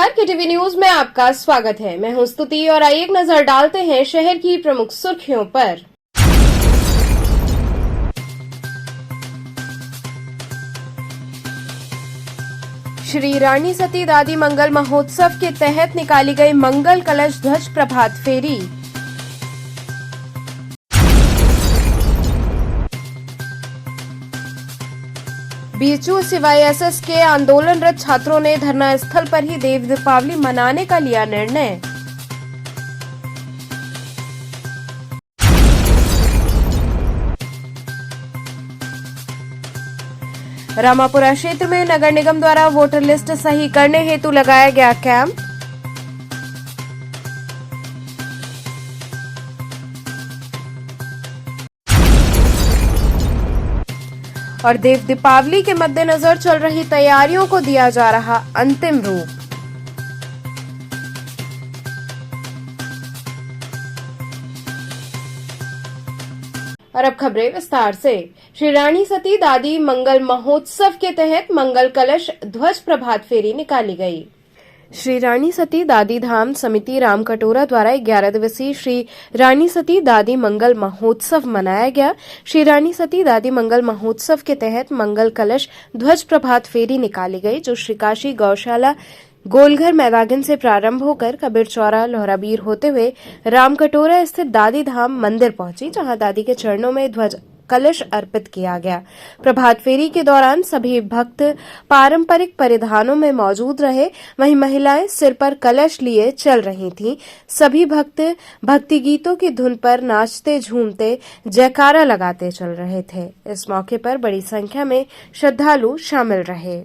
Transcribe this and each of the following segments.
नमस्कार, KTV news में आपका स्वागत है। मैं हूं स्तुति और आइए एक नजर डालते हैं शहर की प्रमुख सुर्खियों पर। श्री रानी सती दादी मंगल महोत्सव के तहत निकाली गई मंगल कलश ध्वज प्रभात फेरी। बीएचयू सीवाईएसएस के आंदोलनरत छात्रों ने धरना स्थल पर ही देव दीपावली मनाने का लिया निर्णय। रामापुरा क्षेत्र में नगर निगम द्वारा वोटर लिस्ट सही करने हेतु लगाया गया कैंप। और देव दीपावली के मद्देनजर चल रही तैयारियों को दिया जा रहा अंतिम रूप। और अब खबरें विस्तार से। श्री रानी सती दादी मंगल महोत्सव के तहत मंगल कलश ध्वज प्रभात फेरी निकाली गई। श्री रानी सती दादी धाम समिति रामकटोरा द्वारा 11 दिवसीय श्री रानी सती दादी मंगल महोत्सव मनाया गया। श्री रानी सती दादी मंगल महोत्सव के तहत मंगल कलश ध्वज प्रभात फेरी निकाली गई, जो श्रीकाशी गौशाला गोलघर मैदान से प्रारंभ होकर कबीर चौरा लोहराबीर होते हुए रामकटोरा स्थित दादी धाम मंदिर पहुंची, जहां दादी के चरणों में ध्वज कलश अर्पित किया गया। प्रभात फेरी के दौरान सभी भक्त पारंपरिक परिधानों में मौजूद रहे, वहीं महिलाएं सिर पर कलश लिए चल रही थीं। सभी भक्त भक्ति गीतों की धुन पर नाचते झूमते जयकारा लगाते चल रहे थे। इस मौके पर बड़ी संख्या में श्रद्धालु शामिल रहे।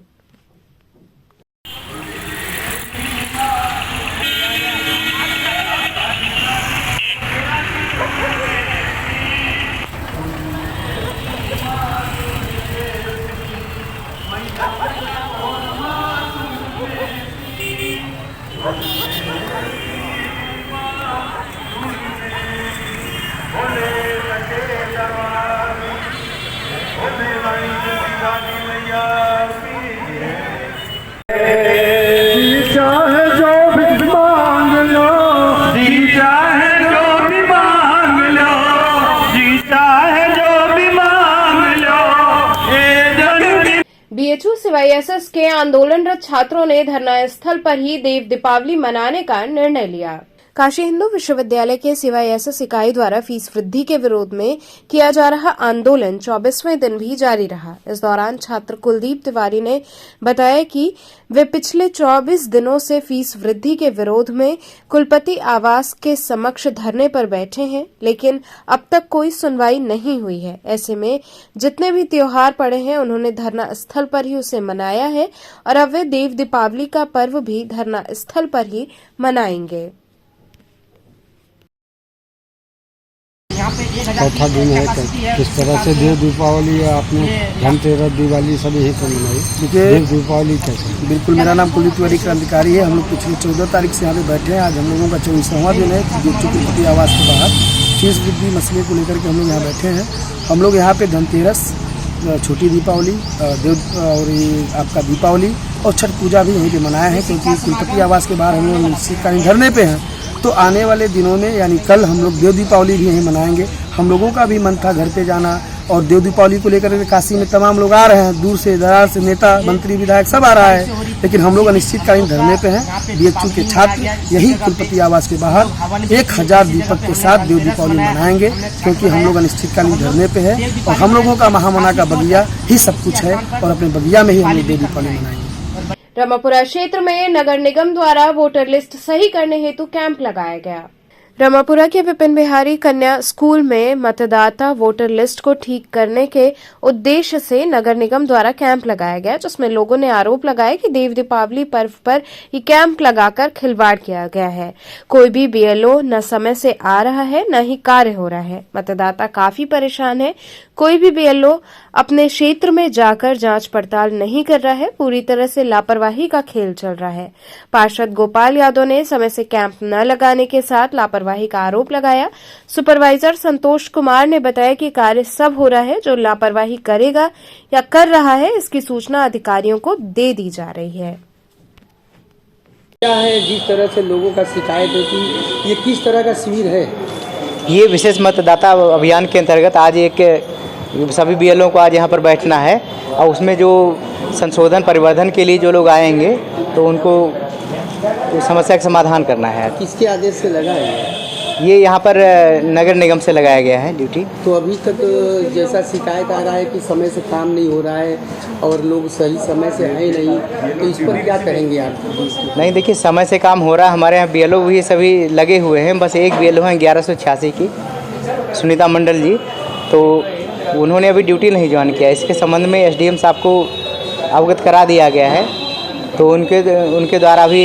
बीएचयू सीवाईएसएस के आंदोलनरत छात्रों ने धरना स्थल पर ही देव दीपावली मनाने का निर्णय लिया। काशी हिंदू विश्वविद्यालय के सीवाईएसएस इकाई द्वारा फीस वृद्धि के विरोध में किया जा रहा आंदोलन 24वें दिन भी जारी रहा। इस दौरान छात्र कुलदीप तिवारी ने बताया कि वे पिछले 24 दिनों से फीस वृद्धि के विरोध में कुलपति आवास के समक्ष धरने पर बैठे हैं, लेकिन अब तक कोई सुनवाई नहीं हुई है। ऐसे में जितने भी त्योहार पड़े हैं, उन्होंने धरना स्थल पर ही उसे मनाया है और अब वे देव दीपावली का पर्व भी धरना स्थल पर ही मनाएंगे। चौथा दिन है, किस तरह से देव दीपावली आपने धनतेरस दिवाली सब यही पर मनाई। देव दीपावली कैसे? बिल्कुल, मेरा नाम कुलदीप तिवारी क्रांतिकारी है। हम लोग पिछले 14 तारीख से यहाँ पे बैठे हैं। आज हम लोगों का 24वां दिन है। कुलपति आवास के बाहर फीस वृद्धि मसले को लेकर के हम लोग यहाँ बैठे हैं। हम लोग यहाँ पे धनतेरस, छोटी दीपावली, देव और आपका दीपावली और छठ पूजा भी यहीं पे मनाया है, क्योंकि कुलपति आवास के बाहर हम लोग निश्चितकालीन धरने पे हैं। तो आने वाले दिनों में यानी कल हम लोग देव दीपावली भी यहीं मनाएंगे। हम लोगों का भी मन था घर पे जाना, और देव दीपावली को लेकर के काशी में तमाम लोग आ रहे हैं, दूर से दरार से नेता मंत्री विधायक सब आ रहा है, लेकिन हम लोग अनिश्चितकालीन धरने पे हैं। बीएचयू के छात्र यही कुलपति आवास के बाहर 1000 दीपक के साथ देव दीपावली मनाएंगे, क्योंकि हम लोग अनिश्चितकालीन धरने पे हैं और हम लोगों का महामना का बगिया ही सब कुछ है, और अपने बगिया में ही हम लोग देव दीपावली मनाएंगे। रामापुरा क्षेत्र में नगर निगम द्वारा वोटर लिस्ट सही करने हेतु कैंप लगाया गया। रामापुरा के विपिन बिहारी कन्या स्कूल में मतदाता वोटर लिस्ट को ठीक करने के उद्देश्य से नगर निगम द्वारा कैंप लगाया गया, जिसमें लोगों ने आरोप लगाया कि देव दीपावली पर्व पर ये कैंप लगाकर खिलवाड़ किया गया है। कोई भी बीएलओ न समय से आ रहा है, न ही कार्य हो रहा है। मतदाता काफी परेशान है। कोई भी बीएलओ अपने क्षेत्र में जाकर जांच पड़ताल नहीं कर रहा है। पूरी तरह से लापरवाही का खेल चल रहा है। पार्षद गोपाल यादव ने समय से कैंप न लगाने के साथ लापरवाही का आरोप लगाया। सुपरवाइजर संतोष कुमार ने बताया कि कार्य सब हो रहा है, जो लापरवाही करेगा या कर रहा है, इसकी सूचना अधिकारियों को दे दी जा रही है। क्या है जिस तरह से लोगों का शिकायत है कि ये किस तरह का शिविर है? ये विशेष मतदाता अभियान के अंतर्गत आज एक सभी बीएलओ को आज यहाँ पर बैठना है और उसमें जो संशोधन परिवर्धन के लिए जो लोग आएंगे तो उनको समस्या का समाधान करना है। किसके आदेश से लगा है ये यहाँ पर नगर निगम से लगाया गया है ड्यूटी। तो अभी तक जैसा शिकायत आ रहा है कि समय से काम नहीं हो रहा है और लोग सही समय से आए नहीं, तो इस पर क्या कहेंगे आप? नहीं, देखिए समय से काम हो रहा है। हमारे यहाँ बीएलओ भी सभी लगे हुए हैं, बस एक बीएलओ हैं 1186 की सुनीता मंडल जी, तो उन्होंने अभी ड्यूटी नहीं ज्वाइन किया। इसके संबंध में एसडीएम साहब को अवगत करा दिया गया है, तो उनके द्वारा भी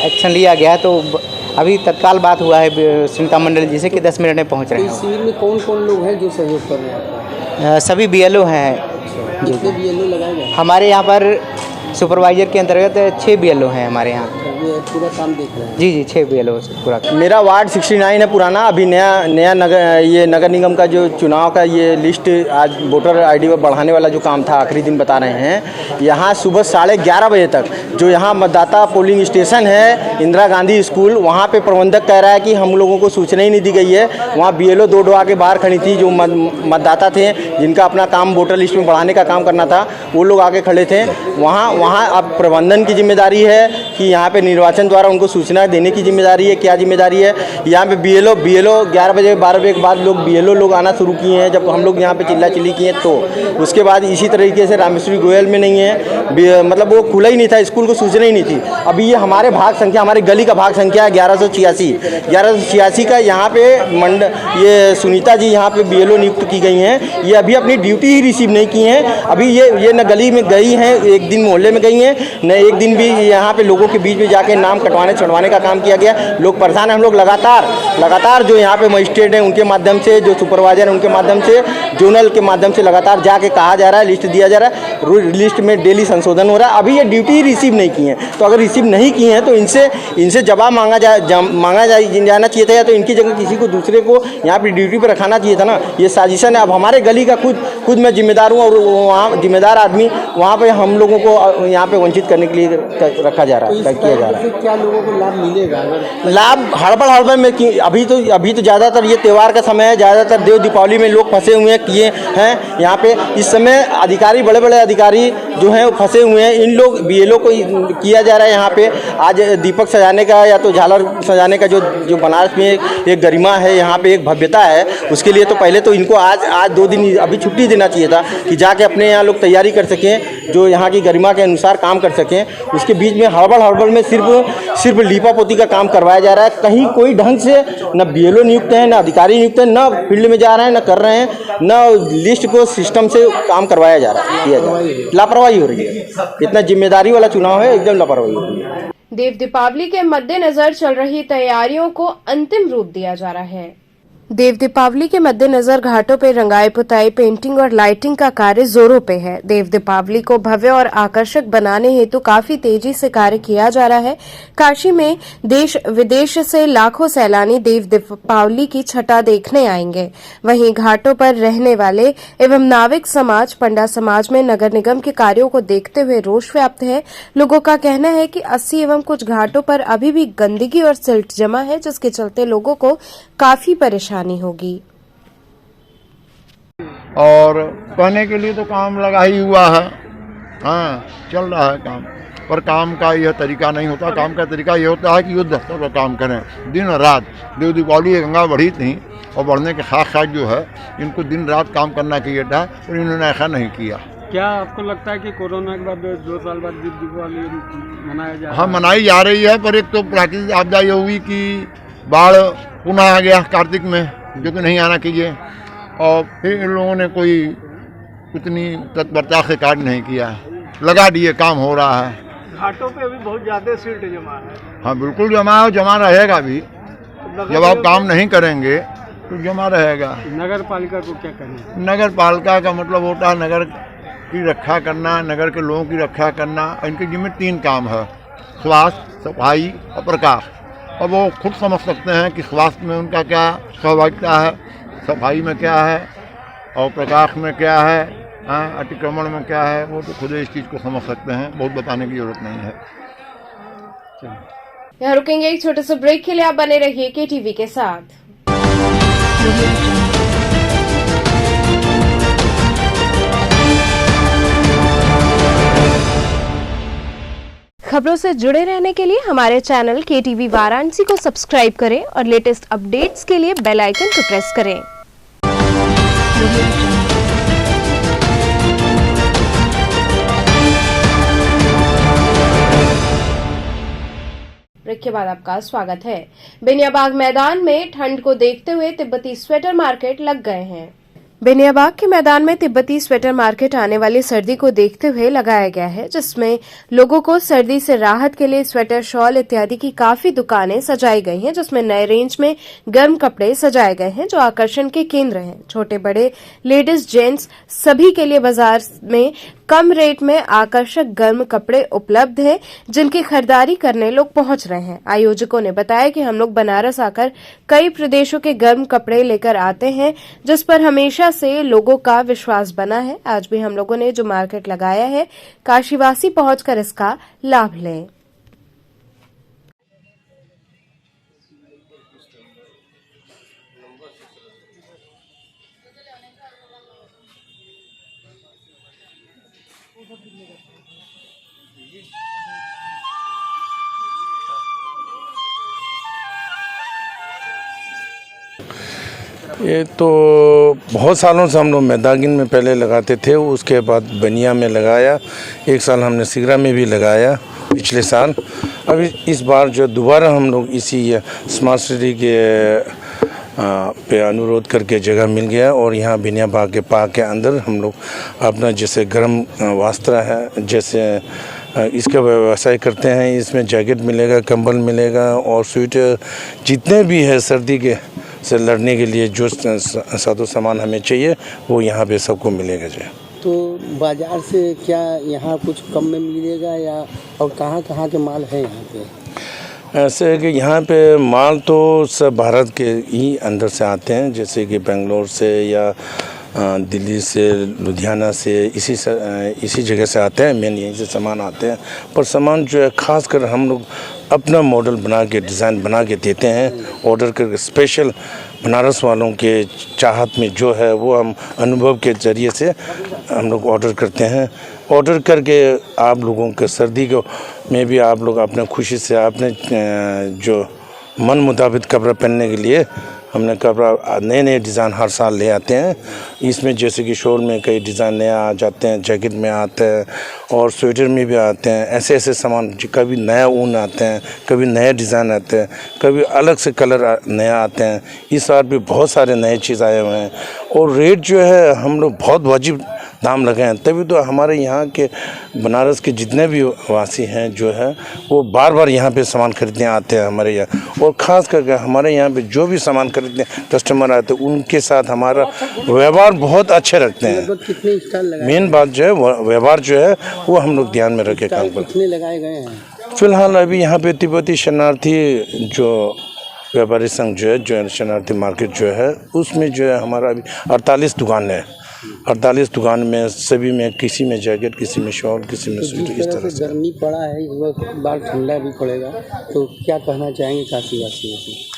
एक्शन लिया गया है। तो अभी तत्काल बात हुआ है सुनीता मंडल जी से कि 10 मिनट में पहुंच रहे हैं। इस शिविर में कौन कौन लोग हैं जो सहयोग कर रहे हैं? सभी बीएलओ हैं। कितने बीएलओ लगाए गए? हमारे यहाँ पर सुपरवाइजर के अंतर्गत 6 बीएलओ हैं हमारे यहाँ। ये पूरा काम देख रहे हैं? जी 6 बीएलओ से पूरा। मेरा वार्ड 69 है पुराना। अभी नया नगर निगम का जो चुनाव का ये लिस्ट आज वोटर आईडी पर बढ़ाने वाला जो काम था, आखिरी दिन बता रहे हैं। यहाँ सुबह 11:30 बजे तक जो यहाँ मतदाता पोलिंग स्टेशन है इंदिरा गांधी स्कूल, वहाँ पे प्रबंधक कह रहा है कि हम लोगों को सूचना ही नहीं दी गई है। वहाँ बीएलओ 2 आके बाहर खड़ी थी, जो मतदाता थे जिनका अपना काम वोटर लिस्ट में बढ़ाने का काम करना था, वो लोग आके खड़े थे। वहाँ अब प्रबंधन की जिम्मेदारी है कि यहाँ पे निर्वाचन द्वारा उनको सूचना देने की जिम्मेदारी है। क्या जिम्मेदारी है? यहाँ पे बीएलओ 11 बजे 12 बजे के बाद बीएलओ लोग आना शुरू किए हैं। जब हम लोग यहाँ पे चिल्ला चिल्ली किए तो उसके बाद इसी तरीके से रामेश्वरी गोयल में नहीं है, मतलब वो खुला ही नहीं था, स्कूल को सूचना ही नहीं थी। अभी ये हमारे भाग संख्या, हमारे गली का भाग संख्या है 1186 का। यहाँ पे ये सुनीता जी यहाँ पे बीएलओ नियुक्त की गई हैं। ये अभी अपनी ड्यूटी ही रिसीव नहीं की हैं। अभी ये न गली में गई हैं, एक दिन मोहल्ले में गई हैं, न एक दिन भी यहाँ पे लोगों के बीच में जाके नाम कटवाने छुड़वाने का काम किया गया। लोग परेशान हैं। हम लोग लगातार जो यहाँ पे मजिस्ट्रेट हैं उनके माध्यम से, जो सुपरवाइजर हैं उनके माध्यम से, जोनल के माध्यम से लगातार जाके कहा जा रहा है, लिस्ट दिया जा रहा है, लिस्ट में डेली संशोधन हो रहा है। अभी ये ड्यूटी ही रिसीव नहीं की है, तो अगर रिसीव नहीं की हैं तो इनसे जवाब मांगा जाना चाहिए था, या तो इनकी जगह किसी को दूसरे को यहाँ पे ड्यूटी पर रखाना चाहिए था ना। ये साजिशन है। अब हमारे गली का खुद मैं जिम्मेदार हूँ और वहाँ जिम्मेदार आदमी वहाँ पे हम लोगों को यहाँ पे वंचित करने के लिए रखा जा रहा है, किया जा रहा है। क्या लोगों को लाभ मिलेगा? लाभ हड़बड़ में अभी तो ज़्यादातर ये त्यौहार का समय है, ज़्यादातर देव दीपावली में लोग फंसे हुए किए हैं। यहाँ पे इस समय अधिकारी, बड़े अधिकारी जो हैं फंसे हुए हैं। इन लोग बीएलओ को किया जा रहा है यहाँ पे आज दीपक सजाने का या तो झालर सजाने का जो बनारस में एक गरिमा है, यहाँ पे एक भव्यता है, उसके लिए तो पहले तो इनको आज 2 दिन अभी छुट्टी देना चाहिए था कि जाके अपने यहाँ लोग तैयारी कर सकें, जो यहाँ की गरिमा के अनुसार काम कर सकें। उसके बीच में हड़बड़ में सिर्फ लीपापोती का काम करवाया जा रहा है। कहीं कोई ढंग से न बीएलओ नियुक्त है, न अधिकारी नियुक्त है, न फील्ड में जा रहे हैं, न कर रहे हैं, न लिस्ट को सिस्टम से काम करवाया जा रहा है, किया जा रहा है। लापरवाही हो रही है। इतना जिम्मेदारी वाला चुनाव है, एकदम लापरवाही हो रही है। देव दीपावली के मद्देनजर चल रही तैयारियों को अंतिम रूप दिया जा रहा है। देव दीपावली के मद्देनजर घाटों पर रंगाई पुताई, पेंटिंग और लाइटिंग का कार्य जोरों पे है। देव दीपावली को भव्य और आकर्षक बनाने हेतु काफी तेजी से कार्य किया जा रहा है। काशी में देश विदेश से लाखों सैलानी देव दीपावली की छटा देखने आएंगे। वहीं घाटों पर रहने वाले एवं नाविक समाज, पंडा समाज में नगर निगम के कार्यों को देखते हुए रोष व्याप्त है। लोगों का कहना है कि 80 एवं कुछ घाटों पर अभी भी गंदगी और सिल्ट जमा है, जिसके चलते लोगों को काफी परेशानी होगी। और कहने के लिए तो काम लगा ही हुआ है, हाँ चल रहा है काम, पर काम का यह तरीका नहीं होता। काम का तरीका यह होता है कि युद्ध स्तर पर काम करें दिन रात। देव दीपावली गंगा बढ़ी थी और बढ़ने के साथ साथ जो है इनको दिन रात काम करना चाहिए था, और इन्होंने ऐसा नहीं किया। क्या आपको लगता है कि कोरोना के बाद 2 साल बाद दीपावली मनाया जा रहा है? हाँ, मनाई जा रही है, पर एक तो प्राकृतिक आपदा ये हुई कि बाढ़ पुनः आ गया कार्तिक में, जो कि नहीं आना चाहिए, और फिर इन लोगों ने कोई उतनी तत्परता से कार्य नहीं किया, लगा दिए, काम हो रहा है। घाटों पे अभी बहुत ज्यादा सिल्ट जमा है। हाँ बिल्कुल जमा है, जमा रहेगा भी। जब आप काम नहीं करेंगे तो जमा रहेगा। नगर पालिका को क्या कहना? नगर पालिका का मतलब होता है नगर की रक्षा करना, नगर के लोगों की रक्षा करना। इनके जिम्मे 3 काम है, स्वास्थ्य, सफाई और प्रकाश। और वो खुद समझ सकते हैं कि स्वास्थ्य में उनका क्या सहभागिता है, सफाई में क्या है और प्रकाश में क्या है, अतिक्रमण में क्या है, वो तो खुद इस चीज़ को समझ सकते हैं, बहुत बताने की जरूरत नहीं है। यहाँ रुकेंगे एक छोटे से ब्रेक के लिए। आप बने रहिए KTV के साथ। खबरों से जुड़े रहने के लिए हमारे चैनल KTV वाराणसी को सब्सक्राइब करें और लेटेस्ट अपडेट्स के लिए बेल आइकन को प्रेस करें। ब्रेक के बाद आपका स्वागत है। बेनियाबाग मैदान में ठंड को देखते हुए तिब्बती स्वेटर मार्केट लग गए हैं। बेनियाबाग के मैदान में तिब्बती स्वेटर मार्केट आने वाली सर्दी को देखते हुए लगाया गया है, जिसमें लोगों को सर्दी से राहत के लिए स्वेटर, शॉल इत्यादि की काफी दुकानें सजाई गई हैं, जिसमें नए रेंज में गर्म कपड़े सजाए गए हैं जो आकर्षण के केंद्र हैं। छोटे बड़े, लेडीज, जेंट्स सभी के लिए बाजार में कम रेट में आकर्षक गर्म कपड़े उपलब्ध हैं, जिनकी खरीदारी करने लोग पहुंच रहे हैं। आयोजकों ने बताया कि हम लोग बनारस आकर कई प्रदेशों के गर्म कपड़े लेकर आते हैं, जिस पर हमेशा से लोगों का विश्वास बना है। आज भी हम लोगों ने जो मार्केट लगाया है, काशीवासी पहुंचकर इसका लाभ लें। ये तो बहुत सालों से हम लोग मैदागिन में पहले लगाते थे, उसके बाद बनिया में लगाया, एक साल हमने सिगरा में भी लगाया पिछले साल। अभी इस बार जो दोबारा हम लोग इसी स्मार्ट सिटी के पे अनुरोध करके जगह मिल गया और यहाँ बेनियाबाग के पार्क के अंदर हम लोग अपना जैसे गर्म वस्त्र है, जैसे इसका व्यवसाय करते हैं। इसमें जैकेट मिलेगा, कंबल मिलेगा और स्वेटर, जितने भी है सर्दी के से लड़ने के लिए जो सादो सामान हमें चाहिए वो यहाँ पे सबको मिलेगा जो। तो बाजार से क्या यहाँ कुछ कम में मिलेगा या और कहाँ के माल है यहाँ पे? ऐसे है कि यहाँ पे माल तो सब भारत के ही अंदर से आते हैं, जैसे कि बेंगलोर से या दिल्ली से, लुधियाना से, इसी जगह से आते हैं, मेन यहीं से सामान आते हैं। पर सामान जो है ख़ास कर हम लोग अपना मॉडल बना के, डिज़ाइन बना के देते हैं, ऑर्डर करके। स्पेशल बनारस वालों के चाहत में जो है वो हम अनुभव के ज़रिए से हम लोग ऑर्डर करते हैं। ऑर्डर करके आप लोगों के सर्दी को में भी आप लोग अपने खुशी से अपने जो मन मुताबिक कपड़ा पहनने के लिए हमने कपड़ा नए डिज़ाइन हर साल ले आते हैं। इसमें जैसे कि शॉल में कई डिज़ाइन नया आ जाते हैं, जैकेट में आते हैं और स्वेटर में भी आते हैं। ऐसे सामान, कभी नया ऊन आते हैं, कभी नए डिज़ाइन आते हैं, कभी अलग से कलर नया आते हैं। इस बार भी बहुत सारे नए चीज़ आए हुए हैं और रेट जो है हम लोग बहुत वाजिब दाम लगे हैं। तभी तो हमारे यहाँ के बनारस के जितने भी वासी हैं जो है वो बार बार यहाँ पे सामान खरीदने आते हैं हमारे यहाँ। और ख़ास करके हमारे यहाँ पे जो भी सामान खरीदने कस्टमर आते हैं उनके साथ हमारा व्यवहार बहुत अच्छे रखते हैं। कितने स्टॉल लगाए? मेन बात जो है व्यवहार जो है वो हम लोग ध्यान में रखे काम पर। कितने लगाए गए हैं? फिलहाल अभी यहाँ पे तिब्बती शरणार्थी जो व्यापारी संघ जो है, जो शरणार्थी मार्केट जो है, उसमें जो है हमारा अभी 48 दुकान है। 48 दुकान में सभी में, किसी में जैकेट, किसी में शॉल, किसी में स्वेटर। इस तरह से गर्मी पड़ा है, इस वक्त बार ठंडा भी पड़ेगा, तो क्या कहना चाहेंगे काशीवासियों से?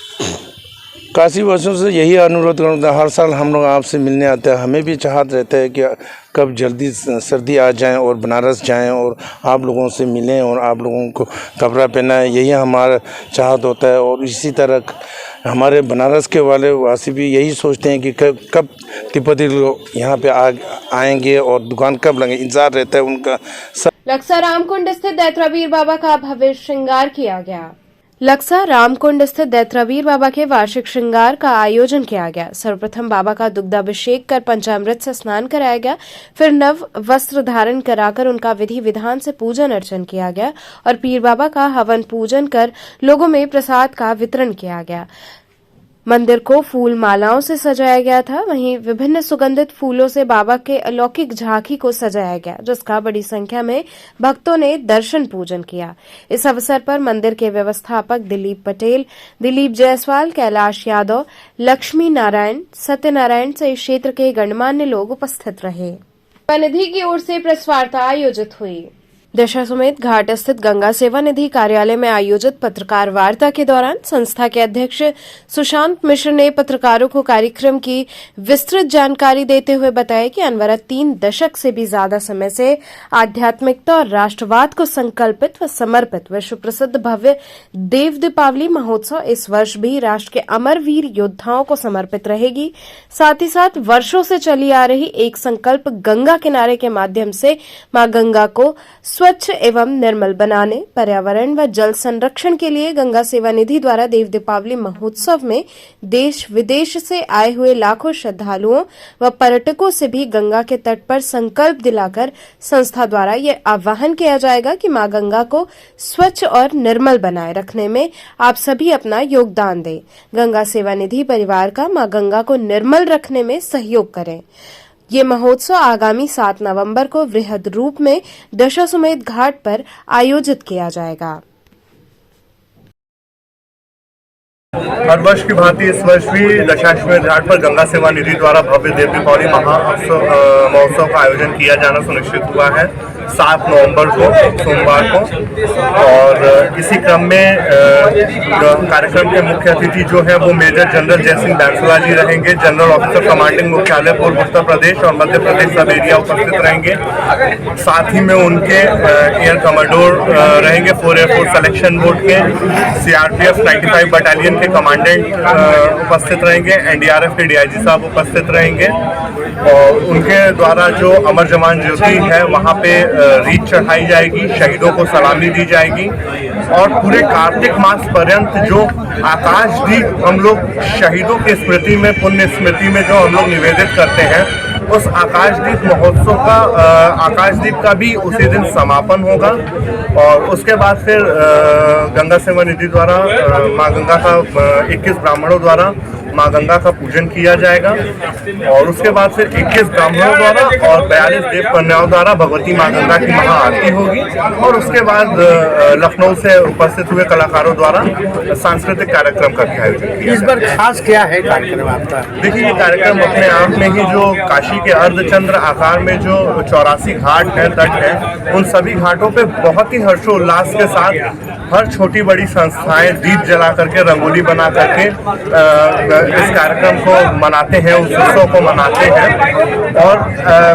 काशीवासियों से यही अनुरोध करूँगा, हर साल हम लोग आपसे मिलने आते हैं। हमें भी चाहत रहता है कि कब जल्दी सर्दी आ जाए और बनारस जाएं और आप लोगों से मिलें और आप लोगों को कपड़ा पहनाएं, यही हमारा चाहत होता है। और इसी तरह हमारे बनारस के वाले वासी भी यही सोचते हैं कि कब तिब्बती लोग यहाँ पे आएंगे और दुकान कब लगेंगे, इंतजार रहता है उनका। लक्सा रामकुंड स्थित दैत्रावीर बाबा का भव्य श्रृंगार किया गया। लक्सा रामकुंड स्थित दैत्रावीर बाबा के वार्षिक श्रृंगार का आयोजन किया गया। सर्वप्रथम बाबा का दुग्धाभिषेक कर पंचामृत से स्नान कराया गया, फिर नव वस्त्र धारण कराकर उनका विधि विधान से पूजन अर्चन किया गया और पीर बाबा का हवन पूजन कर लोगों में प्रसाद का वितरण किया गया। मंदिर को फूल मालाओं से सजाया गया था, वहीं विभिन्न सुगंधित फूलों से बाबा के अलौकिक झांकी को सजाया गया, जिसका बड़ी संख्या में भक्तों ने दर्शन पूजन किया। इस अवसर पर मंदिर के व्यवस्थापक दिलीप पटेल, दिलीप जायसवाल, कैलाश यादव, लक्ष्मी नारायण, सत्यनारायण से क्षेत्र के गणमान्य लोग उपस्थित रहे। निधि की ओर से प्रेस वार्ता आयोजित हुई। दशाश्वमेध घाट स्थित गंगा सेवा निधि कार्यालय में आयोजित पत्रकार वार्ता के दौरान संस्था के अध्यक्ष सुशांत मिश्र ने पत्रकारों को कार्यक्रम की विस्तृत जानकारी देते हुए बताया कि अनवरत 3 दशक से भी ज्यादा समय से आध्यात्मिकता और राष्ट्रवाद को संकल्पित व समर्पित विश्व प्रसिद्ध भव्य देव दीपावली महोत्सव इस वर्ष भी राष्ट्र के अमर वीर योद्धाओं को समर्पित रहेगी। साथ ही साथ वर्षों से चली आ रही एक संकल्प गंगा किनारे के माध्यम से मां गंगा को स्वच्छ एवं निर्मल बनाने, पर्यावरण व जल संरक्षण के लिए गंगा सेवा निधि द्वारा देव दीपावली महोत्सव में देश विदेश से आए हुए लाखों श्रद्धालुओं व पर्यटकों से भी गंगा के तट पर संकल्प दिलाकर संस्था द्वारा ये आह्वान किया जाएगा कि मां गंगा को स्वच्छ और निर्मल बनाए रखने में आप सभी अपना योगदान दें। गंगा सेवा निधि परिवार का मां गंगा को निर्मल रखने में सहयोग करें। ये महोत्सव आगामी 7 नवंबर को वृहद रूप में दशाश्वमेध घाट पर आयोजित किया जाएगा। हर वर्ष की भांति इस वर्ष भी दशाश्वमेध घाट पर गंगा सेवा निधि द्वारा भव्य देव दीपावली महोत्सव का आयोजन किया जाना सुनिश्चित हुआ है 7 नवंबर को सोमवार को। और इसी क्रम में कार्यक्रम के मुख्य अतिथि जो है वो मेजर जनरल जयसिंह बैंसला जी रहेंगे। जनरल ऑफिसर कमांडिंग मुख्यालय पूर्व उत्तर प्रदेश और मध्य प्रदेश सब एरिया उपस्थित रहेंगे। साथ ही में उनके एयर कमांडोर रहेंगे 4 एयरफोर्स सिलेक्शन बोर्ड के, CRPF 95 बटालियन के कमांडेंट उपस्थित रहेंगे, NDRF के DIG साहब उपस्थित रहेंगे। और उनके द्वारा जो अमर जवान ज्योति है वहाँ पे रीत चढ़ाई जाएगी, शहीदों को सलामी दी जाएगी। और पूरे कार्तिक मास पर्यंत जो आकाशदीप हम लोग शहीदों की स्मृति में, पुण्य स्मृति में जो हम लोग निवेदित करते हैं, उस आकाशदीप महोत्सव का आकाशदीप का भी उसी दिन समापन होगा। और उसके बाद फिर गंगा सेवा निधि द्वारा माँ गंगा का 21 ब्राह्मणों द्वारा माँ गंगा का पूजन किया जाएगा। और उसके बाद फिर 21 ब्राह्मणों द्वारा और 42 देव कन्याओं द्वारा भगवती माँ गंगा की महाआरती होगी। और उसके बाद लखनऊ से उपस्थित हुए कलाकारों द्वारा सांस्कृतिक कार्यक्रम का आयोजन किया। इस बार खास क्या है कार्यक्रम आपका? देखिए, ये कार्यक्रम अपने आप में ही जो काशी के अर्धचंद्र आकार में जो 84 घाट हैं, तट हैं, उन सभी घाटों पे बहुत ही हर्षोल्लास के साथ हर छोटी बड़ी संस्थाएं दीप जला करके, रंगोली बना करके इस कार्यक्रम को मनाते हैं, उस उत्सव को मनाते हैं। और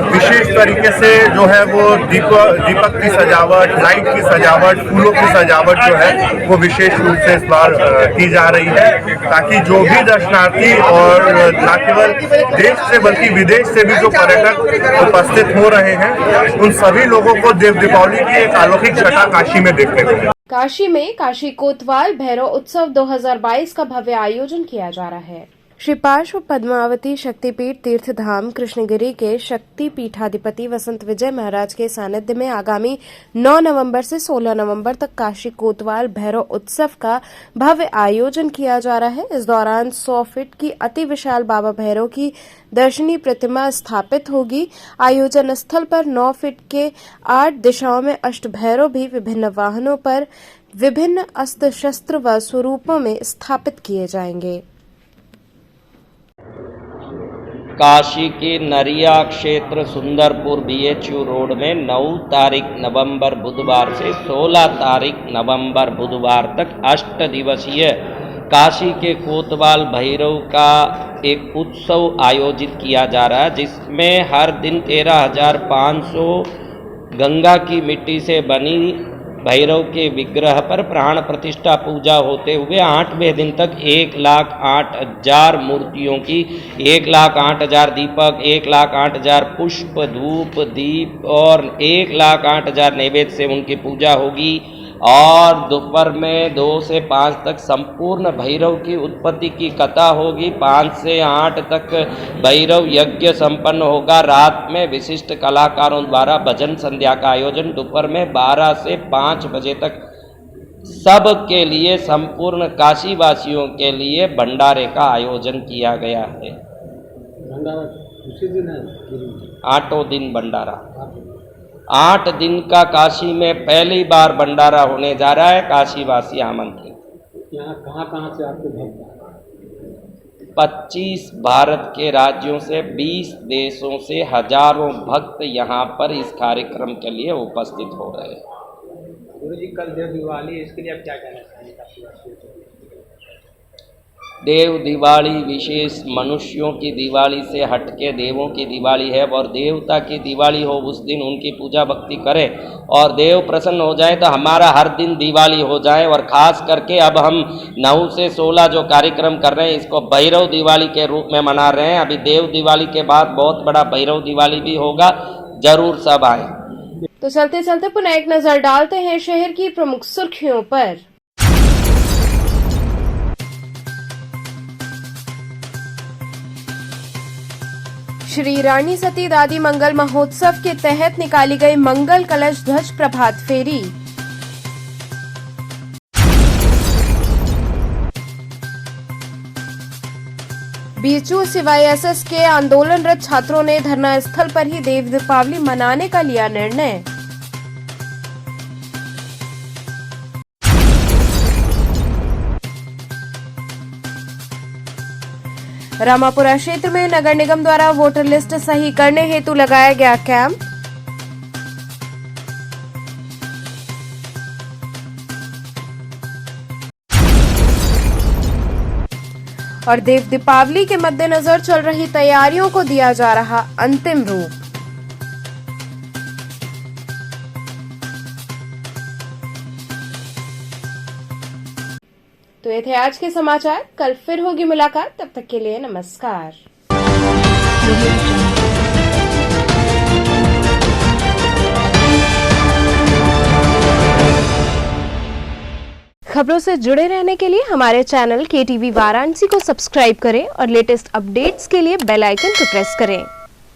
विशेष तरीके से जो है वो दीपक की सजावट, लाइट की सजावट, फूलों की सजावट जो है वो विशेष रूप से इस बार की जा रही है, ताकि जो भी दर्शनार्थी और न केवल देश से बल्कि विदेश से भी जो पर्यटक उपस्थित हो रहे हैं, उन सभी लोगों को देव दीपावली की एक अलौकिक छटा काशी में देखने को मिले। काशी में काशी कोतवाल भैरव उत्सव 2022 का भव्य आयोजन किया जा रहा है। श्री पार्श्व पद्मावती शक्तिपीठ तीर्थधाम कृष्णगिरी के शक्ति पीठाधिपति वसंत विजय महाराज के सानिध्य में आगामी 9 नवंबर से 16 नवंबर तक काशी कोतवाल भैरव उत्सव का भव्य आयोजन किया जा रहा है। इस दौरान 100 फीट की अति विशाल बाबा भैरव की दर्शनी प्रतिमा स्थापित होगी। आयोजन स्थल पर 9 फीट के 8 दिशाओं में अष्ट भैरव भी विभिन्न वाहनों पर विभिन्न अस्त्र शस्त्र व स्वरूपों में स्थापित किए जाएंगे। काशी के नरिया क्षेत्र सुंदरपुर BHU रोड में 9 तारीख नवंबर बुधवार से 16 तारीख नवंबर बुधवार तक 8 दिवसीय काशी के कोतवाल भैरव का एक उत्सव आयोजित किया जा रहा है, जिसमें हर दिन 13,500 गंगा की मिट्टी से बनी भैरव के विग्रह पर प्राण प्रतिष्ठा पूजा होते हुए 8वें दिन तक 1,08,000 मूर्तियों की 1,08,000 दीपक, 1,08,000 पुष्प, धूप, दीप और 1,08,000 नैवेद्य से उनकी पूजा होगी। और दोपहर में 2 से 5 तक संपूर्ण भैरव की उत्पत्ति की कथा होगी। 5 से 8 तक भैरव यज्ञ संपन्न होगा। रात में विशिष्ट कलाकारों द्वारा भजन संध्या का आयोजन। दोपहर में 12 से 5 बजे तक सब के लिए, संपूर्ण काशी वासियों के लिए भंडारे का आयोजन किया गया है। उसी दिन है 8 दिन भंडारा। 8 दिन का काशी में पहली बार भंडारा होने जा रहा है। काशी वासी आमंत्रित। यहाँ कहाँ से आपके भक्त? 25 भारत के राज्यों से 20 देशों से हजारों भक्त यहाँ पर इस कार्यक्रम के लिए उपस्थित हो रहे हैं। गुरु जी कल देव दिवाली, इसके लिए आप क्या कहना चाहेंगे? देव दिवाली विशेष मनुष्यों की दिवाली से हटके देवों की दिवाली है और देवता की दिवाली हो उस दिन उनकी पूजा भक्ति करें और देव प्रसन्न हो जाए तो हमारा हर दिन दिवाली हो जाए। और ख़ास करके अब हम 9 से 16 जो कार्यक्रम कर रहे हैं इसको भैरव दिवाली के रूप में मना रहे हैं। अभी देव दिवाली के बाद बहुत बड़ा भैरव दिवाली भी होगा, जरूर सब आए। तो चलते चलते पुनः एक नजर डालते हैं शहर की प्रमुख सुर्खियों पर। श्री रानी सती दादी मंगल महोत्सव के तहत निकाली गई मंगल कलश ध्वज प्रभात फेरी। बीएचयू सीवाईएसएस के आंदोलनरत छात्रों ने धरना स्थल पर ही देव दीपावली मनाने का लिया निर्णय। रामापुरा क्षेत्र में नगर निगम द्वारा वोटर लिस्ट सही करने हेतु लगाया गया कैंप। और देव दीपावली के मद्देनजर चल रही तैयारियों को दिया जा रहा अंतिम रूप। तो ये थे आज के समाचार। कल फिर होगी मुलाकात, तब तक के लिए नमस्कार। खबरों से जुड़े रहने के लिए हमारे चैनल KTV वाराणसी को सब्सक्राइब करें और लेटेस्ट अपडेट्स के लिए बेल आइकन को प्रेस करें।